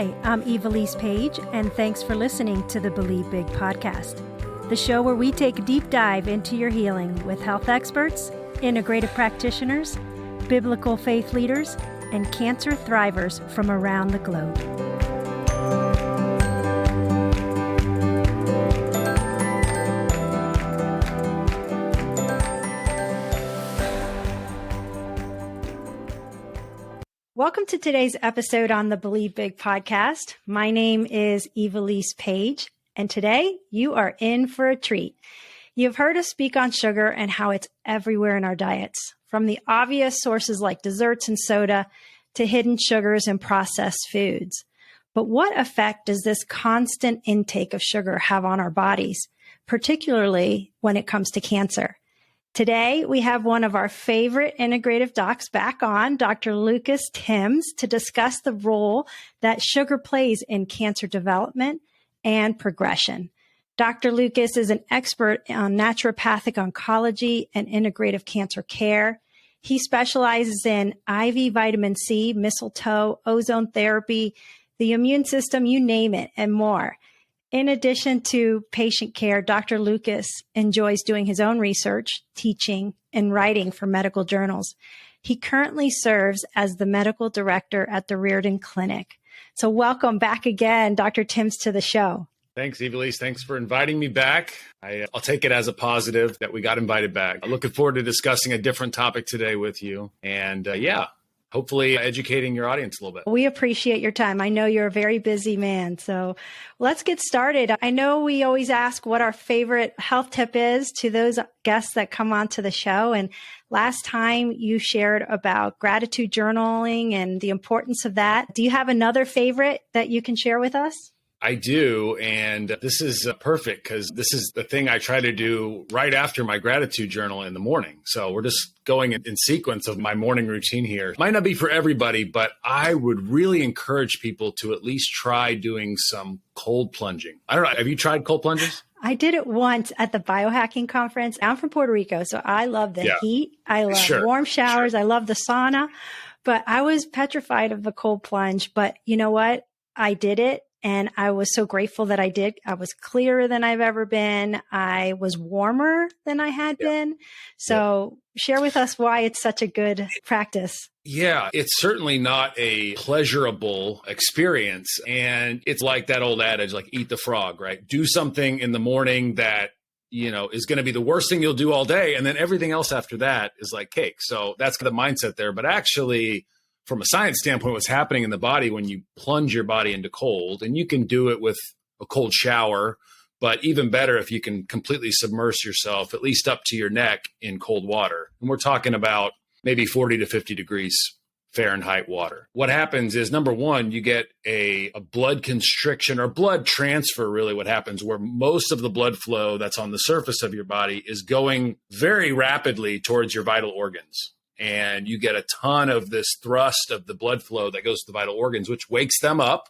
Hi, I'm Evilise Page, and thanks for listening to the Believe Big podcast, the show where we take a deep dive into your healing with health experts, integrative practitioners, biblical faith leaders, and cancer thrivers from around the globe. Welcome to today's episode on the Believe Big podcast. My name is Evilise Page, and today you are in for a treat. You've heard us speak on sugar and how it's everywhere in our diets, from the obvious sources like desserts and soda to hidden sugars and processed foods. But what effect does this constant intake of sugar have on our bodies, particularly when it comes to cancer? Today, we have one of our favorite integrative docs back on, Dr. Lucas Timms, to discuss the role that sugar plays in cancer development and progression. Dr. Lucas is an expert on naturopathic oncology and integrative cancer care. He specializes in IV vitamin C, mistletoe, ozone therapy, the immune system, you name it, and more. In addition to patient care, Dr. Lucas enjoys doing his own research, teaching, and writing for medical journals. He currently serves as the medical director at the Reardon Clinic. So welcome back again, Dr. Timms, to the show. Thanks, Evilise. Thanks for inviting me back. I'll take it as a positive that we got invited back. I'm looking forward to discussing a different topic today with you. And hopefully educating your audience a little bit. We appreciate your time. I know you're a very busy man. So let's get started. I know we always ask what our favorite health tip is to those guests that come onto the show. And last time you shared about gratitude journaling and the importance of that. Do you have another favorite that you can share with us? I do. And this is perfect because this is the thing I try to do right after my gratitude journal in the morning. So we're just going in sequence of my morning routine here. Might not be for everybody, but I would really encourage people to at least try doing some cold plunging. I don't know. Have you tried cold plunges? I did it once at the biohacking conference. I'm from Puerto Rico, so I love the heat. I love warm showers. I love the sauna, but I was petrified of the cold plunge. But you know what? I did it. And I was so grateful that I did. I was clearer than I've ever been. I was warmer than I had been. So share with us why it's such a good practice. Yeah, it's certainly not a pleasurable experience. And it's like that old adage, like eat the frog, right? Do something in the morning that, is going to be the worst thing you'll do all day. And then everything else after that is like cake. So that's the mindset there. But actually, from a science standpoint, what's happening in the body when you plunge your body into cold, and you can do it with a cold shower, but even better if you can completely submerge yourself, at least up to your neck, in cold water. And we're talking about maybe 40 to 50 degrees Fahrenheit water. What happens is, number one, you get a blood constriction or blood transfer, really what happens, where most of the blood flow that's on the surface of your body is going very rapidly towards your vital organs. And you get a ton of this thrust of the blood flow that goes to the vital organs, which wakes them up.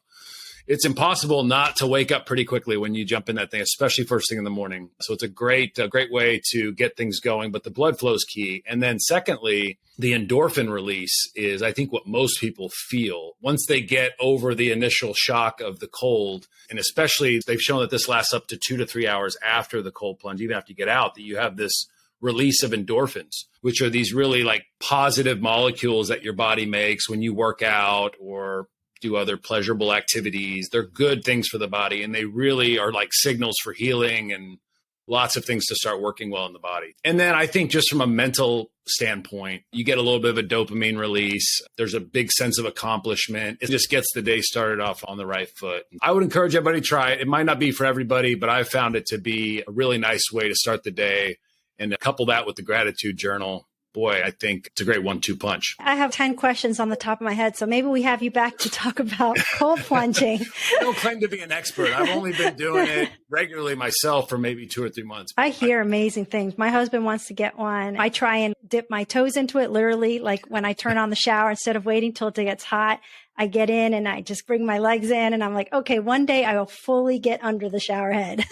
It's impossible not to wake up pretty quickly when you jump in that thing, especially first thing in the morning. So it's a great way to get things going, but the blood flow is key. And then secondly, the endorphin release is, I think, what most people feel once they get over the initial shock of the cold. And especially they've shown that this lasts up to 2 to 3 hours after the cold plunge, even after you get out, that you have this release of endorphins, which are these really like positive molecules that your body makes when you work out or do other pleasurable activities. They're good things for the body, and they really are like signals for healing and lots of things to start working well in the body. And then I think just from a mental standpoint, you get a little bit of a dopamine release. There's a big sense of accomplishment. It just gets the day started off on the right foot. I would encourage everybody to try it. It might not be for everybody, but I've found it to be a really nice way to start the day. And to couple that with the gratitude journal, boy, I think it's a great 1-2 punch. I have 10 questions on the top of my head, so maybe we have you back to talk about cold plunging. I don't claim to be an expert. I've only been doing it regularly myself for maybe 2 or 3 months. I hear amazing things. My husband wants to get one. I try and dip my toes into it, literally, like when I turn on the shower, instead of waiting till it gets hot, I get in and I just bring my legs in and I'm like, okay, one day I will fully get under the shower head.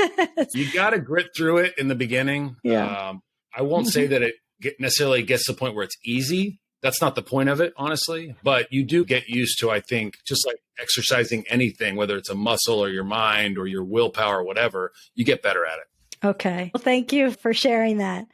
You got to grit through it in the beginning. Yeah. I won't say that it necessarily gets to the point where it's easy, That's not the point of it, honestly. But you do get used to, I think, just like exercising anything, whether it's a muscle or your mind or your willpower or whatever, you get better at it. Okay. Well, thank you for sharing that.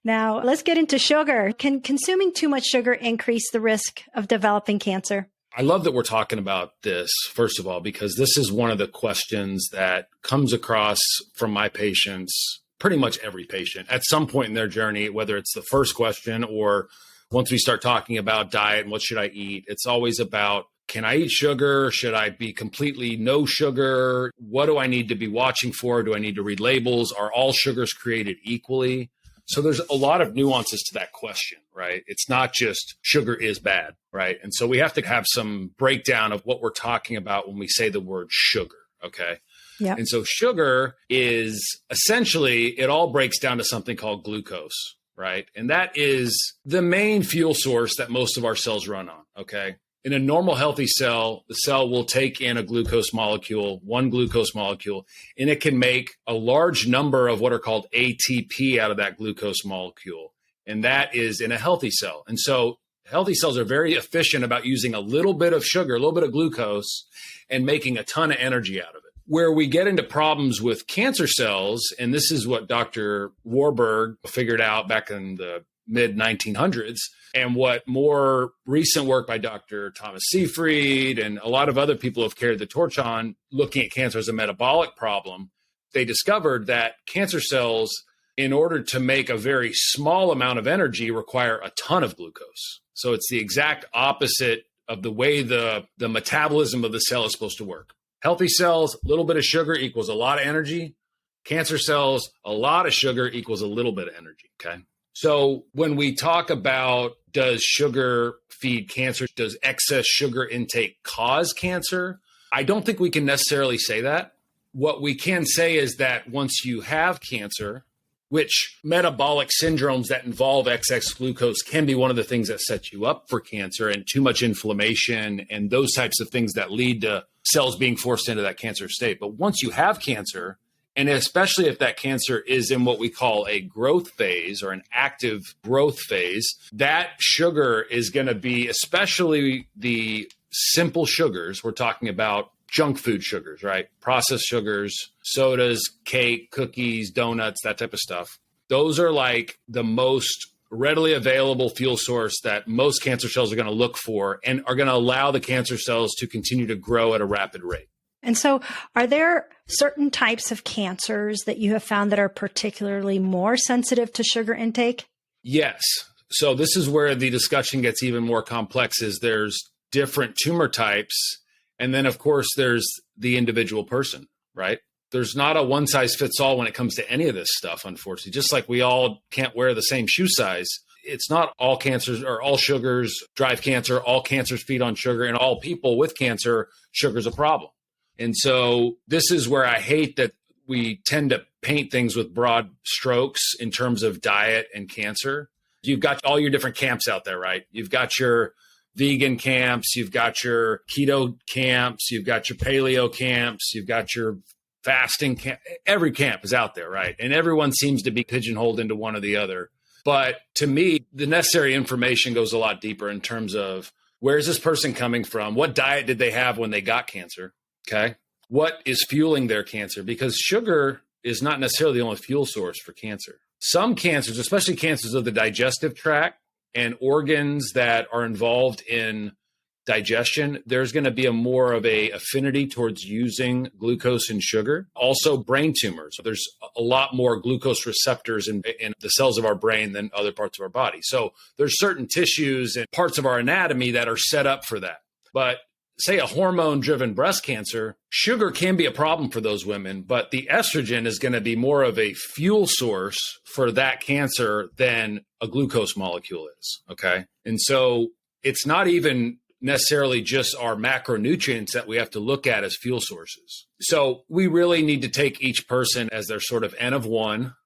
Now, let's get into sugar. Can consuming too much sugar increase the risk of developing cancer? I love that we're talking about this, first of all, because this is one of the questions that comes across from my patients, pretty much every patient at some point in their journey, whether it's the first question or once we start talking about diet and what should I eat. It's always about, can I eat sugar? Should I be completely no sugar? What do I need to be watching for? Do I need to read labels? Are all sugars created equally? So there's a lot of nuances to that question, right? It's not just sugar is bad, right? And so we have to have some breakdown of what we're talking about when we say the word sugar, okay? Yeah. And so sugar is essentially, it all breaks down to something called glucose, right? And that is the main fuel source that most of our cells run on, okay? In a normal healthy cell, the cell will take in a glucose molecule, one glucose molecule, and it can make a large number of what are called ATP out of that glucose molecule. And that is in a healthy cell. And so healthy cells are very efficient about using a little bit of sugar, a little bit of glucose, and making a ton of energy out of it. Where we get into problems with cancer cells, and this is what Dr. Warburg figured out back in the mid-1900s, and what more recent work by Dr. Thomas Seyfried and a lot of other people have carried the torch on, looking at cancer as a metabolic problem, they discovered that cancer cells, in order to make a very small amount of energy, require a ton of glucose. So it's the exact opposite of the way the metabolism of the cell is supposed to work. Healthy cells, a little bit of sugar equals a lot of energy. Cancer cells, a lot of sugar equals a little bit of energy, okay? So when we talk about, does sugar feed cancer? Does excess sugar intake cause cancer? I don't think we can necessarily say that. What we can say is that once you have cancer, which metabolic syndromes that involve excess glucose can be one of the things that set you up for cancer, and too much inflammation and those types of things that lead to cells being forced into that cancer state. But once you have cancer, and especially if that cancer is in what we call a growth phase or an active growth phase, that sugar is going to be, especially the simple sugars, we're talking about junk food sugars, right? Processed sugars, sodas, cake, cookies, donuts, that type of stuff. Those are like the most readily available fuel source that most cancer cells are going to look for and are going to allow the cancer cells to continue to grow at a rapid rate. And so are there certain types of cancers that you have found that are particularly more sensitive to sugar intake? Yes. So this is where the discussion gets even more complex, is there's different tumor types. And then, of course, there's the individual person, right? There's not a one size fits all when it comes to any of this stuff, unfortunately. Just like we all can't wear the same shoe size, it's not all cancers or all sugars drive cancer, all cancers feed on sugar, and all people with cancer, sugar's a problem. And so this is where I hate that we tend to paint things with broad strokes in terms of diet and cancer. You've got all your different camps out there, right? You've got your vegan camps, you've got your keto camps, you've got your paleo camps, you've got your fasting camp. Every camp is out there, right? And everyone seems to be pigeonholed into one or the other. But to me, the necessary information goes a lot deeper in terms of, where's this person coming from? What diet did they have when they got cancer? Okay. What is fueling their cancer? Because sugar is not necessarily the only fuel source for cancer. Some cancers, especially cancers of the digestive tract and organs that are involved in digestion, there's going to be a more of a affinity towards using glucose and sugar. Also brain tumors. There's a lot more glucose receptors in the cells of our brain than other parts of our body. So there's certain tissues and parts of our anatomy that are set up for that. But say a hormone-driven breast cancer, sugar can be a problem for those women, but the estrogen is going to be more of a fuel source for that cancer than a glucose molecule is, okay? And so it's not even necessarily just our macronutrients that we have to look at as fuel sources. So we really need to take each person as their sort of N of one,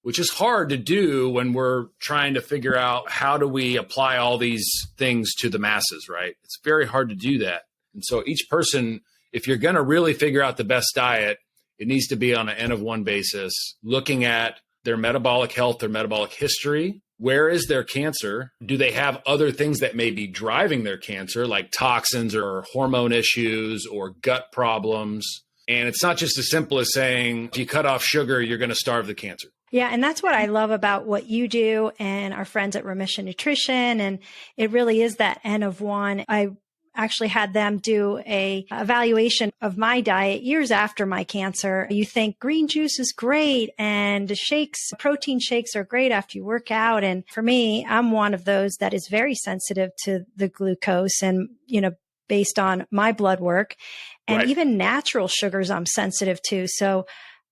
which is hard to do when we're trying to figure out how do we apply all these things to the masses, right? It's very hard to do that. And so each person, if you're going to really figure out the best diet, it needs to be on an N of one basis, looking at their metabolic health, their metabolic history, where is their cancer? Do they have other things that may be driving their cancer, like toxins or hormone issues or gut problems? And it's not just as simple as saying, if you cut off sugar, you're going to starve the cancer. Yeah. And that's what I love about what you do and our friends at Remission Nutrition. And it really is that N of one. I actually had them do a evaluation of my diet years after my cancer. You think green juice is great and shakes, protein shakes are great after you work out. And for me, I'm one of those that is very sensitive to the glucose and, based on my blood work and Right. even natural sugars I'm sensitive to. So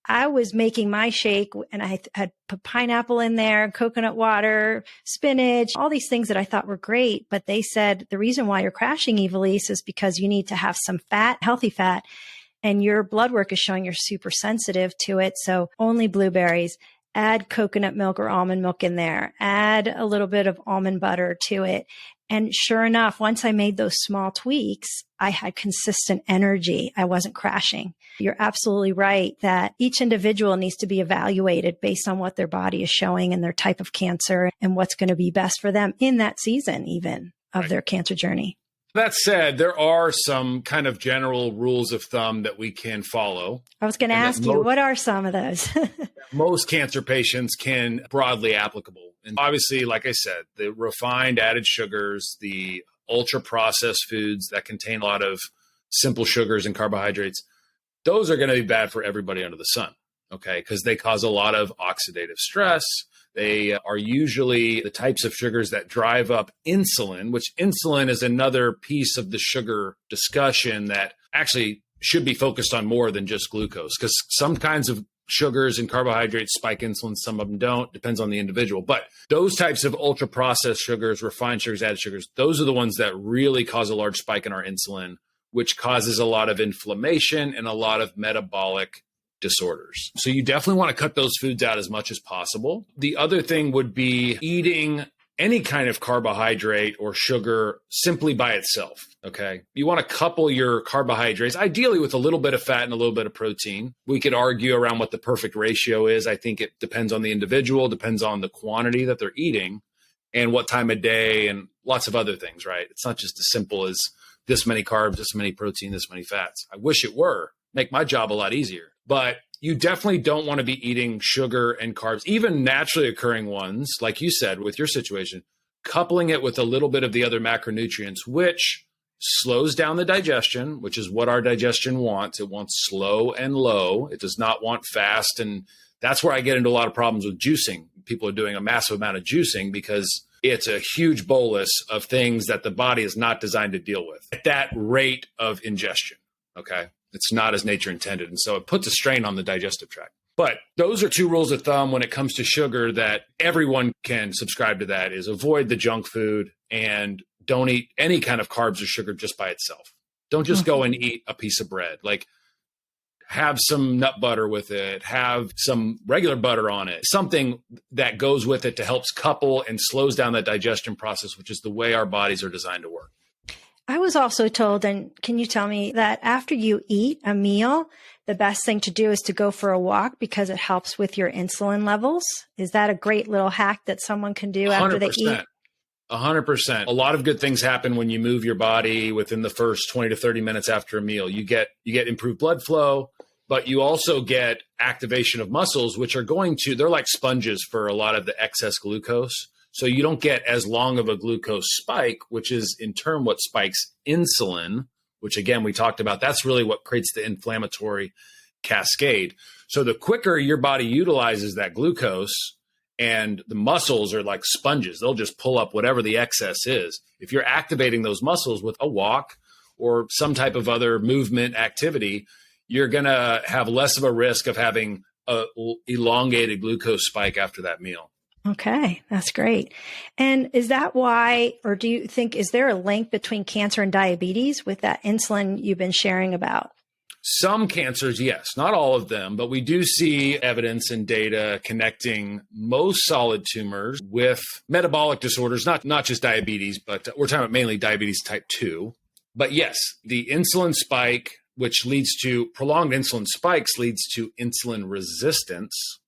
I was making my shake and I had put pineapple in there, coconut water, spinach, all these things that I thought were great. But they said the reason why you're crashing, Evilise, is because you need to have some fat, healthy fat, and your blood work is showing you're super sensitive to it. So only blueberries. Add coconut milk or almond milk in there. Add a little bit of almond butter to it. And sure enough, once I made those small tweaks, I had consistent energy. I wasn't crashing. You're absolutely right that each individual needs to be evaluated based on what their body is showing and their type of cancer and what's going to be best for them in that season, even of their cancer journey. That said, there are some kind of general rules of thumb that we can follow. I was going to ask you, what are some of those? Most cancer patients can broadly applicable. And obviously, like I said, the refined added sugars, the ultra processed foods that contain a lot of simple sugars and carbohydrates, those are going to be bad for everybody under the sun, okay? Because they cause a lot of oxidative stress. They are usually the types of sugars that drive up insulin, which insulin is another piece of the sugar discussion that actually should be focused on more than just glucose, because some kinds of sugars and carbohydrates spike insulin, some of them don't, depends on the individual. But those types of ultra processed sugars, refined sugars, added sugars, those are the ones that really cause a large spike in our insulin, which causes a lot of inflammation and a lot of metabolic disorders. So you definitely want to cut those foods out as much as possible. The other thing would be eating any kind of carbohydrate or sugar simply by itself, okay? You want to couple your carbohydrates, ideally with a little bit of fat and a little bit of protein. We could argue around what the perfect ratio is. I think it depends on the individual, depends on the quantity that they're eating and what time of day and lots of other things, right? It's not just as simple as this many carbs, this many protein, this many fats. I wish it were. Make my job a lot easier. But you definitely don't want to be eating sugar and carbs, even naturally occurring ones, like you said, with your situation, coupling it with a little bit of the other macronutrients, which slows down the digestion, which is what our digestion wants. It wants slow and low. It does not want fast. And that's where I get into a lot of problems with juicing. People are doing a massive amount of juicing because it's a huge bolus of things that the body is not designed to deal with at that rate of ingestion, okay? It's not as nature intended. And so it puts a strain on the digestive tract. But those are two rules of thumb when it comes to sugar that everyone can subscribe to. That is, avoid the junk food and don't eat any kind of carbs or sugar just by itself. Don't just go and eat a piece of bread. Like, have some nut butter with it, have some regular butter on it, something that goes with it to help couple and slows down that digestion process, which is the way our bodies are designed to work. I was also told, and can you tell me that after you eat a meal, the best thing to do is to go for a walk because it helps with your insulin levels? Is that a great little hack that someone can do after they eat? 100%. A lot of good things happen when you move your body within the first 20 to 30 minutes after a meal. You get improved blood flow, but you also get activation of muscles, which are they're like sponges for a lot of the excess glucose. So you don't get as long of a glucose spike, which is in turn what spikes insulin, which again, we talked about. That's really what creates the inflammatory cascade. So the quicker your body utilizes that glucose, and the muscles are like sponges, they'll just pull up whatever the excess is. If you're activating those muscles with a walk or some type of other movement activity, you're going to have less of a risk of having a elongated glucose spike after that meal. Okay, that's great. And is that why, or do you think, is there a link between cancer and diabetes with that insulin you've been sharing about? Some cancers, yes, not all of them, but we do see evidence and data connecting most solid tumors with metabolic disorders, not just diabetes, but we're talking about mainly diabetes type 2. But yes, the insulin spike, which leads to prolonged insulin spikes, leads to insulin resistance.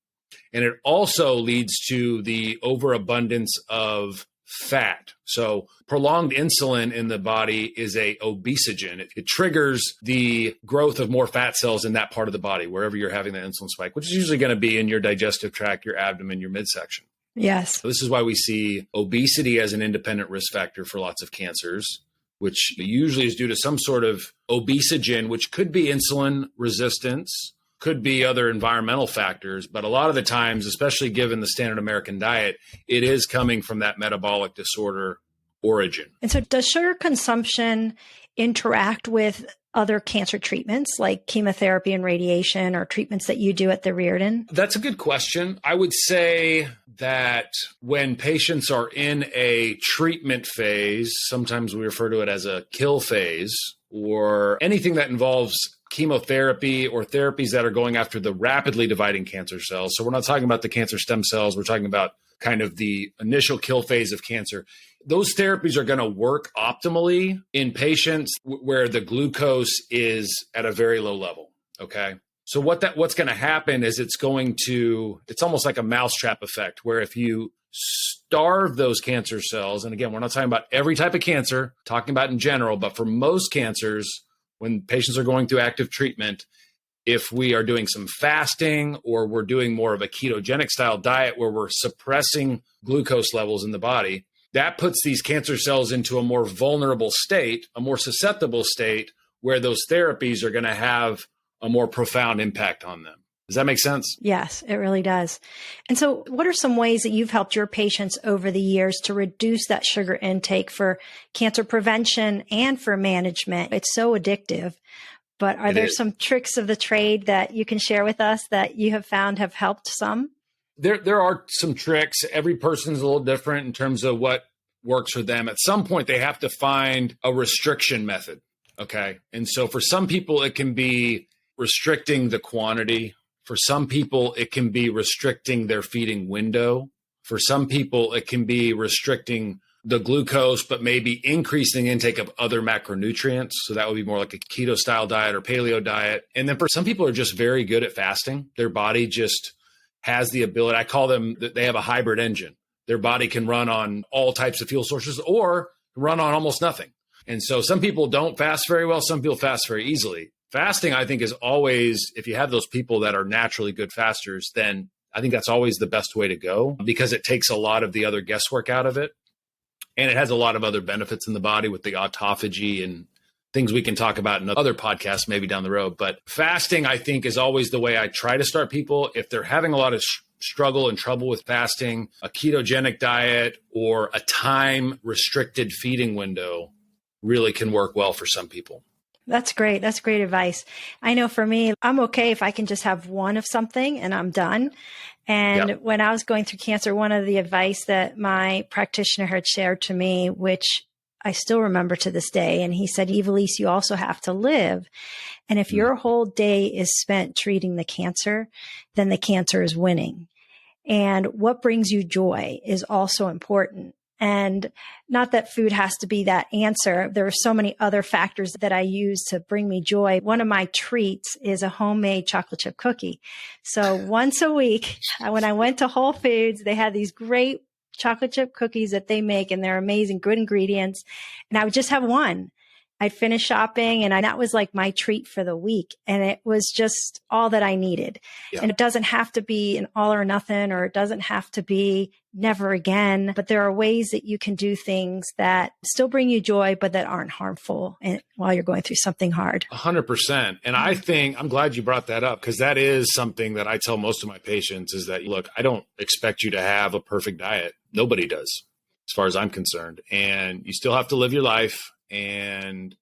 And it also leads to the overabundance of fat. So prolonged insulin in the body is a obesogen. It triggers the growth of more fat cells in that part of the body, wherever you're having the insulin spike, which is usually going to be in your digestive tract, your abdomen, your midsection. Yes. So this is why we see obesity as an independent risk factor for lots of cancers, which usually is due to some sort of obesogen, which could be insulin resistance, could be other environmental factors, but a lot of the times, especially given the standard American diet, it is coming from that metabolic disorder origin. And so does sugar consumption interact with other cancer treatments like chemotherapy and radiation or treatments that you do at the Reardon? That's a good question. I would say that when patients are in a treatment phase, sometimes we refer to it as a kill phase, or anything that involves chemotherapy or therapies that are going after the rapidly dividing cancer cells. So we're not talking about the cancer stem cells. We're talking about kind of the initial kill phase of cancer. Those therapies are going to work optimally in patients where the glucose is at a very low level. Okay. So what's going to happen is it's almost like a mousetrap effect, where if you starve those cancer cells, and again, we're not talking about every type of cancer, talking about in general, but for most cancers, when patients are going through active treatment, if we are doing some fasting or we're doing more of a ketogenic style diet where we're suppressing glucose levels in the body, that puts these cancer cells into a more vulnerable state, a more susceptible state, where those therapies are going to have a more profound impact on them. Does that make sense? Yes, it really does. And so what are some ways that you've helped your patients over the years to reduce that sugar intake for cancer prevention and for management? It's so addictive, but are there some tricks of the trade that you can share with us that you have found have helped some? There are some tricks. Every person's a little different in terms of what works for them. At some point, they have to find a restriction method. Okay. And so for some people, it can be restricting the quantity. For some people, it can be restricting their feeding window. For some people, it can be restricting the glucose, but maybe increasing intake of other macronutrients. So that would be more like a keto style diet or paleo diet. And then for some people are just very good at fasting. Their body just has the ability. I call them that they have a hybrid engine. Their body can run on all types of fuel sources or run on almost nothing. And so some people don't fast very well. Some people fast very easily. Fasting, I think, is always, if you have those people that are naturally good fasters, then I think that's always the best way to go, because it takes a lot of the other guesswork out of it. And it has a lot of other benefits in the body with the autophagy and things we can talk about in other podcasts maybe down the road. But fasting, I think, is always the way I try to start people. If they're having a lot of struggle and trouble with fasting, a ketogenic diet or a time restricted feeding window really can work well for some people. That's great. That's great advice. I know for me, I'm okay if I can just have one of something and I'm done. And when I was going through cancer, one of the advice that my practitioner had shared to me, which I still remember to this day, and he said, Evilise, you also have to live. And if your whole day is spent treating the cancer, then the cancer is winning. And what brings you joy is also important. And not that food has to be that answer. There are so many other factors that I use to bring me joy. One of my treats is a homemade chocolate chip cookie. So once a week, when I went to Whole Foods, they had these great chocolate chip cookies that they make, and they're amazing, good ingredients. And I would just have one. I'd finish shopping, and that was like my treat for the week. And it was just all that I needed. Yeah. And it doesn't have to be an all or nothing, or it doesn't have to be never again. But there are ways that you can do things that still bring you joy, but that aren't harmful while you're going through something hard. 100%. And I think I'm glad you brought that up, because that is something that I tell most of my patients is that, look, I don't expect you to have a perfect diet. Nobody does, as far as I'm concerned. And you still have to live your life. And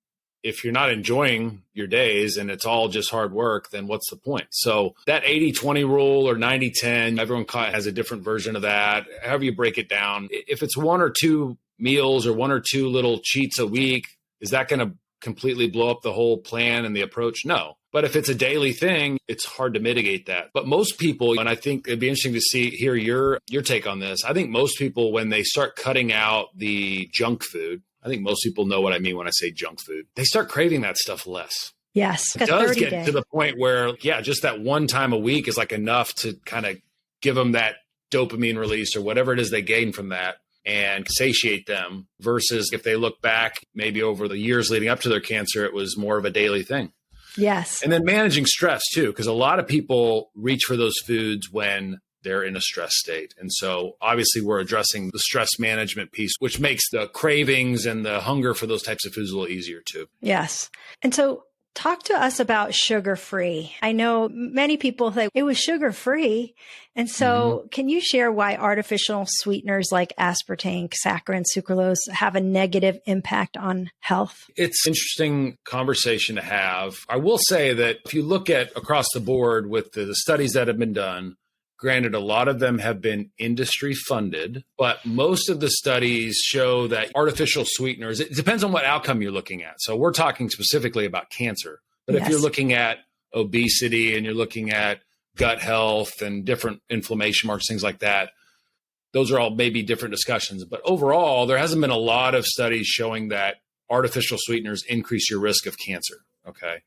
if you're not enjoying your days and it's all just hard work, then what's the point? So that 80-20 rule or 90-10, everyone has a different version of that. However you break it down, if it's one or two meals or one or two little cheats a week, is that going to completely blow up the whole plan and the approach? No. But if it's a daily thing, it's hard to mitigate that. But most people, and I think it'd be interesting to hear your take on this. I think most people, when they start cutting out the junk food, I think most people know what I mean when I say junk food, they start craving that stuff less. Yes. It does get to the point where, just that one time a week is like enough to kind of give them that dopamine release or whatever it is they gain from that and satiate them, versus if they look back maybe over the years leading up to their cancer, it was more of a daily thing. Yes. And then managing stress too, because a lot of people reach for those foods when they're in a stress state. And so obviously we're addressing the stress management piece, which makes the cravings and the hunger for those types of foods a little easier too. Yes. And so talk to us about sugar-free. I know many people think it was sugar-free. And so can you share why artificial sweeteners like aspartame, saccharin, sucralose have a negative impact on health? It's an interesting conversation to have. I will say that if you look at across the board with the studies that have been done, granted, a lot of them have been industry funded, but most of the studies show that artificial sweeteners, it depends on what outcome you're looking at. So we're talking specifically about cancer. But if you're looking at obesity and you're looking at gut health and different inflammation marks, things like that, those are all maybe different discussions. But overall, there hasn't been a lot of studies showing that artificial sweeteners increase your risk of cancer. Okay.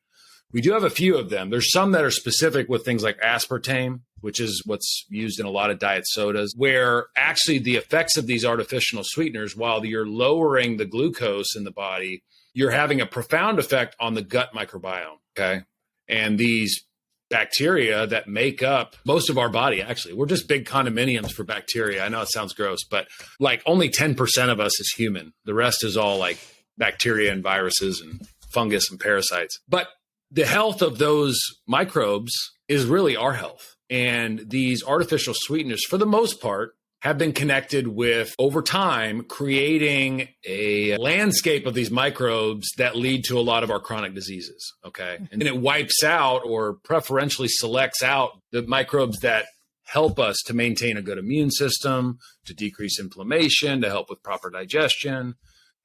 We do have a few of them. There's some that are specific with things like aspartame, which is what's used in a lot of diet sodas, where actually the effects of these artificial sweeteners, while you're lowering the glucose in the body, you're having a profound effect on the gut microbiome. Okay. And these bacteria that make up most of our body, actually, we're just big condominiums for bacteria. I know it sounds gross, but like only 10% of us is human. The rest is all like bacteria and viruses and fungus and parasites. But the health of those microbes is really our health. And these artificial sweeteners, for the most part, have been connected with, over time, creating a landscape of these microbes that lead to a lot of our chronic diseases. Okay. And then it wipes out or preferentially selects out the microbes that help us to maintain a good immune system, to decrease inflammation, to help with proper digestion,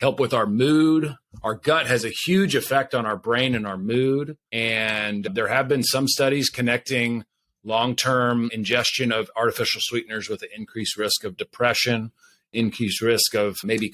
help with our mood. Our gut has a huge effect on our brain and our mood. And there have been some studies connecting long-term ingestion of artificial sweeteners with an increased risk of depression, increased risk of maybe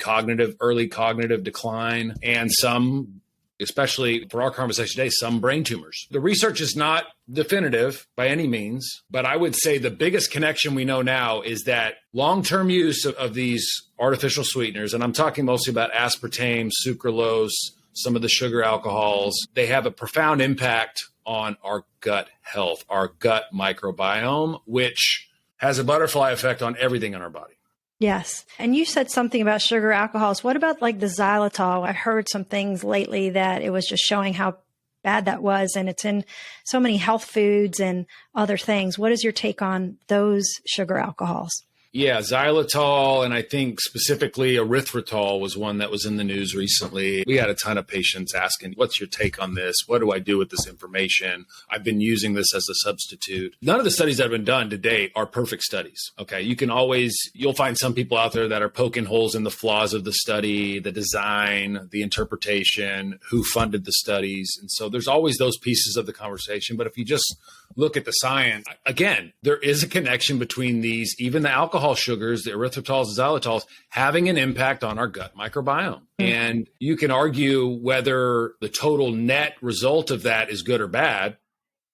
early cognitive decline, and some, especially for our conversation today, some brain tumors. The research is not definitive by any means, but I would say the biggest connection we know now is that long-term use of these artificial sweeteners, and I'm talking mostly about aspartame, sucralose, some of the sugar alcohols, they have a profound impact on our gut health, our gut microbiome, which has a butterfly effect on everything in our body. Yes. And you said something about sugar alcohols. What about like the xylitol? I heard some things lately that it was just showing how bad that was. And it's in so many health foods and other things. What is your take on those sugar alcohols? Yeah, xylitol, and I think specifically erythritol was one that was in the news recently. We had a ton of patients asking, what's your take on this? What do I do with this information? I've been using this as a substitute. None of the studies that have been done to date are perfect studies. Okay, you'll find some people out there that are poking holes in the flaws of the study, the design, the interpretation, who funded the studies. And so there's always those pieces of the conversation. But if you just look at the science, again, there is a connection between these, even the alcohol sugars, the erythritols, the xylitols, having an impact on our gut microbiome. And you can argue whether the total net result of that is good or bad.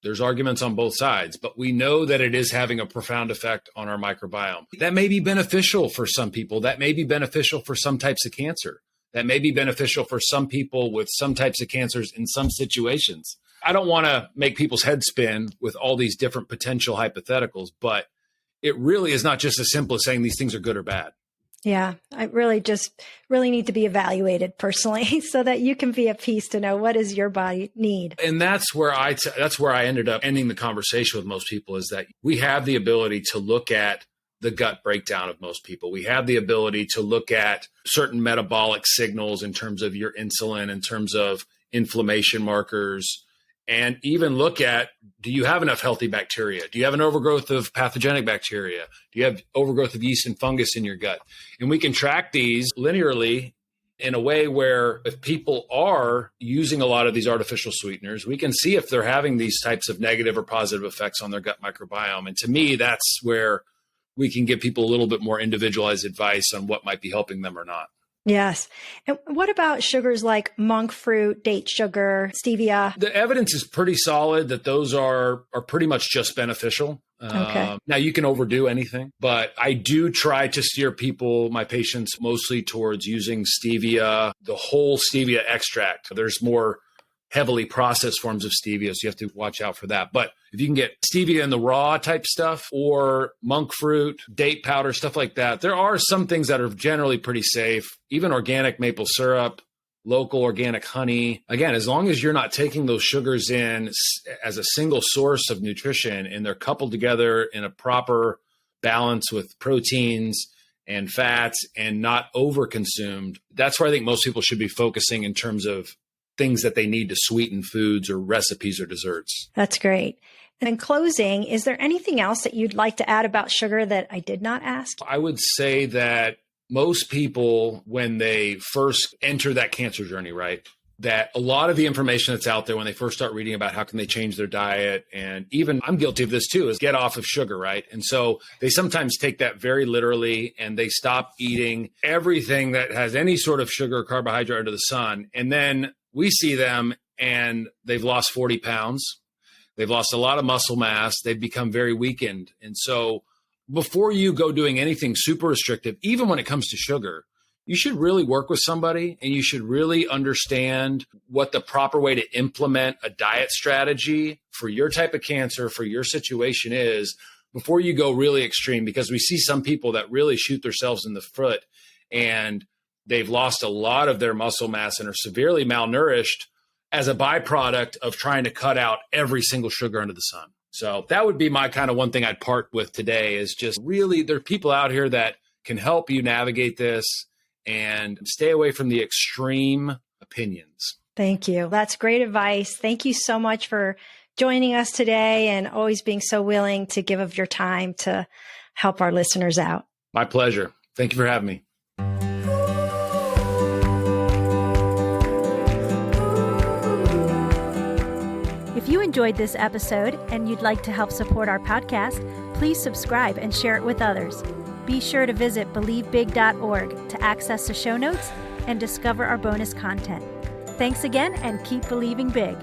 There's arguments on both sides, but we know that it is having a profound effect on our microbiome. That may be beneficial for some people. That may be beneficial for some types of cancer. That may be beneficial for some people with some types of cancers in some situations. I don't want to make people's heads spin with all these different potential hypotheticals, but it really is not just as simple as saying these things are good or bad. Yeah, I really need to be evaluated personally so that you can be at peace to know what does your body need. And that's where I ended up ending the conversation with most people, is that we have the ability to look at the gut breakdown of most people. We have the ability to look at certain metabolic signals in terms of your insulin, in terms of inflammation markers, and even look at, do you have enough healthy bacteria? Do you have an overgrowth of pathogenic bacteria? Do you have overgrowth of yeast and fungus in your gut? And we can track these linearly in a way where if people are using a lot of these artificial sweeteners, we can see if they're having these types of negative or positive effects on their gut microbiome. And to me, that's where we can give people a little bit more individualized advice on what might be helping them or not. Yes. And what about sugars like monk fruit, date sugar, stevia? The evidence is pretty solid that those are pretty much just beneficial. Okay. Now you can overdo anything, but I do try to steer my patients mostly towards using stevia, the whole stevia extract. There's more heavily processed forms of stevia, so you have to watch out for that. But if you can get stevia in the raw type stuff or monk fruit, date powder, stuff like that, there are some things that are generally pretty safe. Even organic maple syrup, local organic honey. Again, as long as you're not taking those sugars in as a single source of nutrition and they're coupled together in a proper balance with proteins and fats and not overconsumed, that's where I think most people should be focusing in terms of things that they need to sweeten foods or recipes or desserts. That's great. And in closing, is there anything else that you'd like to add about sugar that I did not ask? I would say that most people, when they first enter that cancer journey, right, that a lot of the information that's out there when they first start reading about how can they change their diet, and even I'm guilty of this too, is get off of sugar, right? And so they sometimes take that very literally and they stop eating everything that has any sort of sugar or carbohydrate under the sun. And then we see them and they've lost 40 pounds. They've lost a lot of muscle mass. They've become very weakened. And so before you go doing anything super restrictive, even when it comes to sugar, you should really work with somebody and you should really understand what the proper way to implement a diet strategy for your type of cancer, for your situation is before you go really extreme, because we see some people that really shoot themselves in the foot and they've lost a lot of their muscle mass and are severely malnourished as a byproduct of trying to cut out every single sugar under the sun. So that would be my kind of one thing I'd part with today is just really there are people out here that can help you navigate this and stay away from the extreme opinions. Thank you. That's great advice. Thank you so much for joining us today and always being so willing to give of your time to help our listeners out. My pleasure. Thank you for having me. If you enjoyed this episode and you'd like to help support our podcast, please subscribe and share it with others. Be sure to visit believebig.org to access the show notes and discover our bonus content. Thanks again and keep believing big.